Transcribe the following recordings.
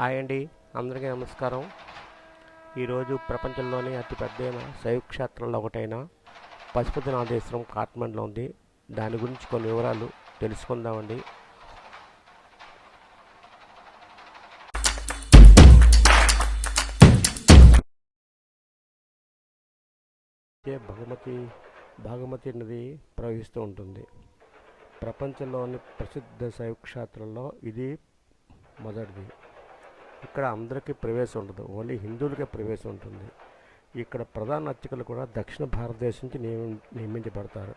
Hi అండి, అందరికీ నమస్కారం. ఈరోజు ప్రపంచంలోనే అతిపెద్దైన శైవ క్షేత్రంలో ఒకటైన పశుపతినాథేశ్వరం కాట్మండ్లో ఉంది. దాని గురించి కొన్ని వివరాలు తెలుసుకుందామండి. భాగమతి నది ప్రవహిస్తూ ఉంటుంది. ప్రపంచంలోని ప్రసిద్ధ శైవ క్షేత్రంలో ఇది మొదటిది. ఇక్కడ అందరికీ ప్రవేశం ఉండదు, ఓన్లీ హిందువులకే ప్రవేశం ఉంటుంది. ఇక్కడ ప్రధాన అర్చకులు కూడా దక్షిణ భారతదేశం నుంచి నియమించబడతారు.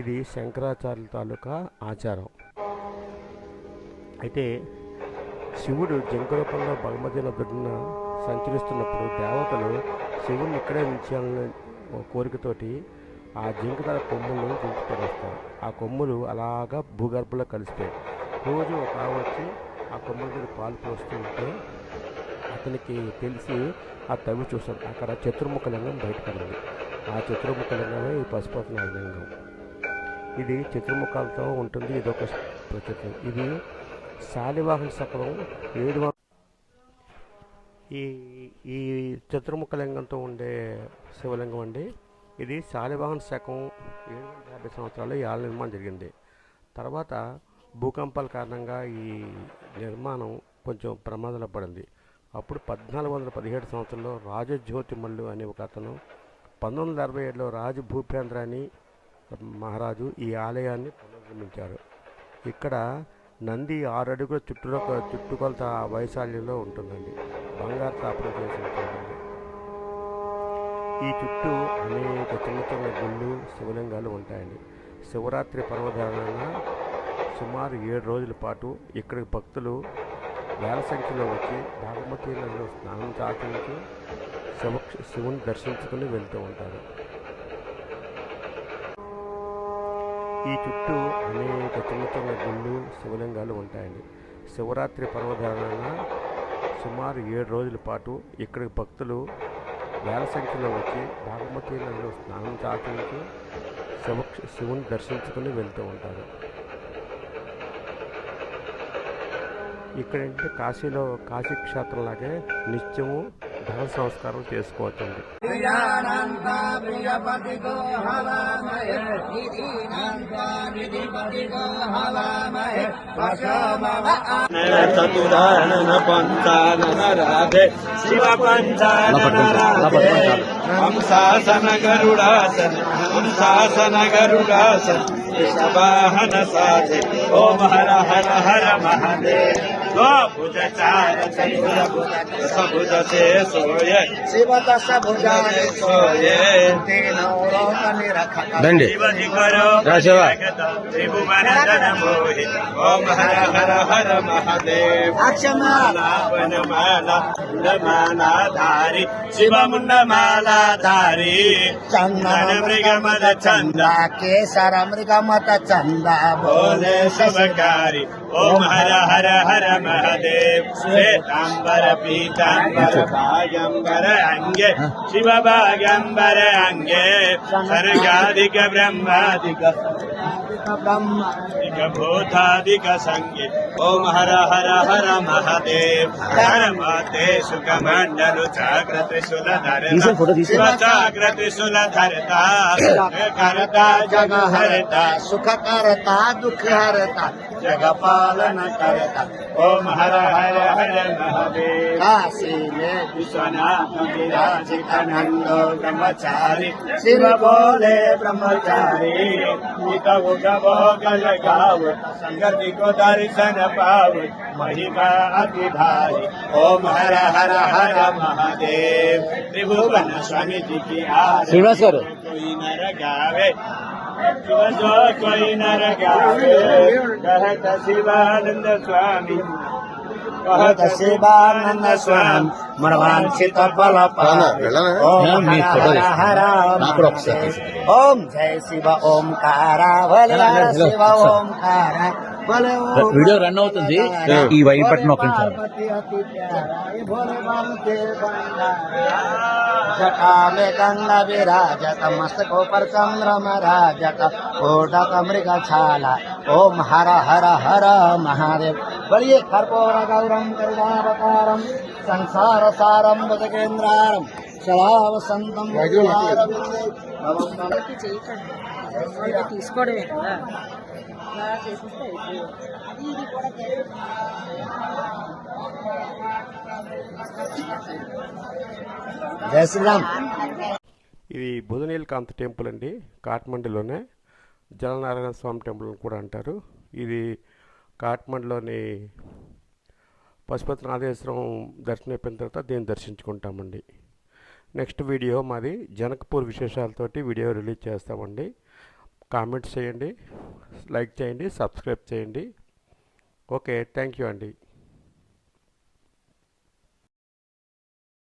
ఇది శంకరాచార్యుల తాలూకా ఆచారం. అయితే శివుడు జింక రూపంలో భగవతి నదుడిన సంచరిస్తున్నప్పుడు దేవతలు శివుడిని ఇక్కడే ఉంచాలని కోరికతోటి ఆ జింక తల కొమ్ములను దించిపడేస్తారు. ఆ కొమ్ములు అలాగా భూగర్భంలో కలిసిపోయి రోజు ఒక వచ్చి ఆ కొమ్మల మీద పాలు పోస్తుంటే అతనికి తెలిసి ఆ తవ్వి చూస్తాడు. అక్కడ చతుర్ముఖ లింగం బయటపడింది. ఆ చతుర్ముఖ లింగమే ఈ పశుపతినాథ లింగం. ఇది చతుర్ముఖాలతో ఉంటుంది. ఇదొక ప్రత్యేకం. ఇది శాలివాహన శకం 700. ఈ చతుర్ముఖ లింగంతో ఉండే శివలింగం అండి. ఇది శాలివాహన శకం 750 సంవత్సరాలు ఈ ఆలయ నిర్మాణం జరిగింది. తర్వాత భూకంపాల కారణంగా ఈ నిర్మాణం కొంచెం ప్రమాదంలో పడింది. అప్పుడు 1417 సంవత్సరంలో రాజజ్యోతిమల్లు అనే ఒక అతను 1967లో రాజు భూపేంద్ర అని మహారాజు ఈ ఆలయాన్ని పునర్నిర్మించారు. ఇక్కడ నంది 6 అడుగుల చుట్టుకొలత వైశాల్యంలో ఉంటుందండి. బంగారు తాపడం చేసి ఉంటుందండి. ఈ చుట్టూ అనేక చిన్న చిన్న గుళ్ళు శివలింగాలు ఉంటాయండి. శివరాత్రి పర్వదినాన సుమారు 7 రోజుల పాటు ఇక్కడికి భక్తులు వేల సంఖ్యలో వచ్చి భాగమతి నదిలో స్నానం ఆచరించి శివుని దర్శించుకుని వెళ్తూ ఉంటారు. ఈ చుట్టూ అనేక చిన్న చిన్న గుళ్ళు శివలింగాలు ఉంటాయండి. శివరాత్రి పర్వదినాన సుమారు 7 రోజుల పాటు ఇక్కడికి భక్తులు వేల సంఖ్యలో వచ్చి భాగమతి నదిలో స్నానం ఆచరించి శివుని దర్శించుకుని వెళ్తూ ఉంటారు. ఇక్కడంటే కాశీలో కాశీ క్షేత్రం లాగే నిత్యము ధన సంస్కారం చేసుకోవచ్చండి. శివ హంసాసన గరుడాసన వాహన సాధే ఓం హర హర హర మహాదేవ్ భుజ చార సభుజ సే సోయ శివ దశ భుజ సోయ త్రిభువన ధన మోహిత ఓం హర హర హర మహాదేవ్ మాలాధారి శివ ముండమాలాధారి చందన మృగమద చంద కేసర మృగమత చంద భోలే శుభకారి ఓం హర హర హర మహాదేవ్ శ్వేతాంబర పీతాంబర భాగంబర అంగే శివ భాగంబర అంగే సర్గాధిక బ్రహ్మాధిక భూతాధిక సంగే ఓం హర హర హర మహాదేవ్ ధర్మతే సుఖమండలు జాగ్రత్త శివ జాగ్రత్త సులధరత కరత జగ హరత సుఖ కరత దుఃఖ హరత జగ పాలన करता ओम हर हर हर महादेव काशी में विश्वनाथ विराजित नंदो ब्रह्मचारी शिव बोले ब्रह्मचारी गीत गल गाव संगति को दर्शन पाव महिमा अति भारी ओम हर हर हर महादेव त्रिभुवन स्वामी जी की आरती कोई नर गावे जो कोई नर गावे कहत शिवानंद स्वामी कहत शिवानंद स्वामी मनवांछित फल ओम हर हर ओम जय शिव ओमकारा शिव ओमकारा వీడియో రన్ అవుతుంది ఈ వైట్ బటన్ నొక్కించాలి जटा में गंगा विराजत मस्तको पर चंद्रमा राजत ओटक मृग छाला ओम हर हर हर महादेव बोलिए कर्पूर गौरम करुणावतारम संसार सारम भुजगेंद्रारम सदा वसंतम తీసుకోవడమే కదా ఇలా చేసిస్తే ఇది కూడా जय श्री राम। ఇది బుధనీలకాంత్ టెంపుల్ అండి, కాఠ్మండూలోనే జలనారాయణ స్వామి టెంపుల్ అని కూడా అంటారు. ఇది కాఠ్మండూలోని పశుపతినాథేశ్వరం దర్శనం అయిపోయిన తర్వాత దీన్ని దర్శించుకుంటామండి. నెక్స్ట్ వీడియో మాది జనకపూర్ విశేషాలతోటి వీడియో రిలీజ్ చేస్తామండి. కామెంట్స్ చేయండి, లైక్ చేయండి, సబ్స్క్రైబ్ చేయండి. ఓకే, థ్యాంక్ యూ అండి.